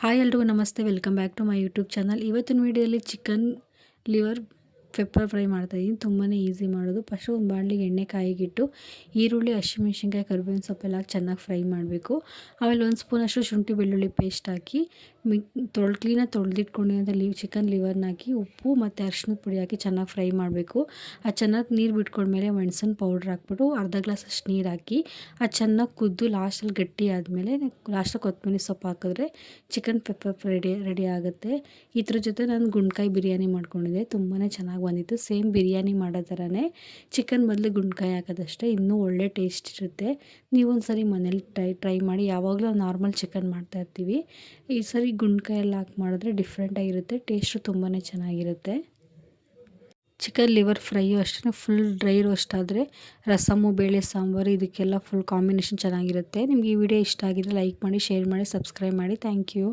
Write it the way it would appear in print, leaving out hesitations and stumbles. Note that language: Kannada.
ಹಾಯ್ ಎಲ್ರಿಗೂ ನಮಸ್ತೆ, welcome back to my YouTube channel. ಇವತ್ತಿನ ವೀಡಿಯೋದಲ್ಲಿ ಚಿಕನ್ ಲಿವರ್ ಪೆಪ್ಪರ್ ಫ್ರೈ ಮಾಡ್ತಾಯಿದ್ದೀನಿ. ತುಂಬಾ ಈಸಿ ಮಾಡೋದು. ಫಸ್ಟು ಒಂದು ಬಾಣಲಿಗೆ ಎಣ್ಣೆ ಕಾಯಿಗಿಟ್ಟು ಈರುಳ್ಳಿ, ಹಸಿಮೆಣ್ಸಿನ್ಕಾಯಿ, ಕರಿಬೇವಿನ ಸೊಪ್ಪೆಲ್ಲ ಹಾಕಿ ಚೆನ್ನಾಗಿ ಫ್ರೈ ಮಾಡಬೇಕು. ಆಮೇಲೆ 1 ಸ್ಪೂನಷ್ಟು ಶುಂಠಿ ಬೆಳ್ಳುಳ್ಳಿ ಪೇಸ್ಟ್ ಹಾಕಿ ಕ್ಲೀನಾಗಿ ತೊಳೆದಿಟ್ಕೊಂಡಿರೋಂಥ ಚಿಕನ್ ಲಿವರ್ನ ಹಾಕಿ ಉಪ್ಪು ಮತ್ತು ಅರಿಶಿಣದ ಪುಡಿ ಹಾಕಿ ಚೆನ್ನಾಗಿ ಫ್ರೈ ಮಾಡಬೇಕು. ಅದು ಚೆನ್ನಾಗಿ ನೀರು ಬಿಟ್ಕೊಂಡ್ಮೇಲೆ ಮೆಣಸಿನ ಪೌಡ್ರ್ ಹಾಕ್ಬಿಟ್ಟು ಅರ್ಧ ಗ್ಲಾಸಷ್ಟು ನೀರು ಹಾಕಿ ಅದು ಚೆನ್ನಾಗಿ ಕುದ್ದು ಲಾಸ್ಟಲ್ಲಿ ಗಟ್ಟಿ ಆದಮೇಲೆ ಲಾಸ್ಟಲ್ಲಿ ಕೊತ್ತಂಬರಿ ಸೊಪ್ಪು ಹಾಕಿದ್ರೆ ಚಿಕನ್ ಪೆಪ್ಪರ್ ರೆಡಿ ಆಗುತ್ತೆ. ಇದ್ರ ಜೊತೆ ನಾನು ಗುಂಡ್ಕಾಯಿ ಬಿರಿಯಾನಿ ಮಾಡ್ಕೊಂಡಿದ್ದೆ, ತುಂಬಾ ಚೆನ್ನಾಗಿ ಬಂದಿತ್ತು. ಸೇಮ್ ಬಿರಿಯಾನಿ ಮಾಡೋ ಥರನೇ ಚಿಕನ್ ಬದಲು ಗುಂಡ್ಕಾಯಿ ಹಾಕೋದಷ್ಟೇ, ಇನ್ನೂ ಒಳ್ಳೆ ಟೇಸ್ಟ್ ಇರುತ್ತೆ. ನೀವೊಂದು ಸರಿ ಮನೇಲಿ ಟ್ರೈ ಮಾಡಿ. ಯಾವಾಗಲೂ ನಾರ್ಮಲ್ ಚಿಕನ್ ಮಾಡ್ತಾಯಿರ್ತೀವಿ, ಈ ಸರಿ ಗುಂಡ್ಕಾಯಿ ಎಲ್ಲ ಹಾಕಿ ಮಾಡಿದ್ರೆ ಡಿಫ್ರೆಂಟಾಗಿರುತ್ತೆ, ಟೇಸ್ಟು ತುಂಬಾ ಚೆನ್ನಾಗಿರುತ್ತೆ. ಚಿಕನ್ ಲಿವರ್ ಫ್ರೈಯು ಅಷ್ಟೇ ಫುಲ್ ಡ್ರೈ ರೋಸ್ಟ್ ಆದರೆ ರಸಮು, ಬೇಳೆ ಸಾಂಬಾರು ಇದಕ್ಕೆಲ್ಲ ಫುಲ್ ಕಾಂಬಿನೇಷನ್ ಚೆನ್ನಾಗಿರುತ್ತೆ. ನಿಮಗೆ ಈ ವಿಡಿಯೋ ಇಷ್ಟ ಆಗಿದ್ರೆ ಲೈಕ್ ಮಾಡಿ, ಶೇರ್ ಮಾಡಿ, ಸಬ್ಸ್ಕ್ರೈಬ್ ಮಾಡಿ. Thank you.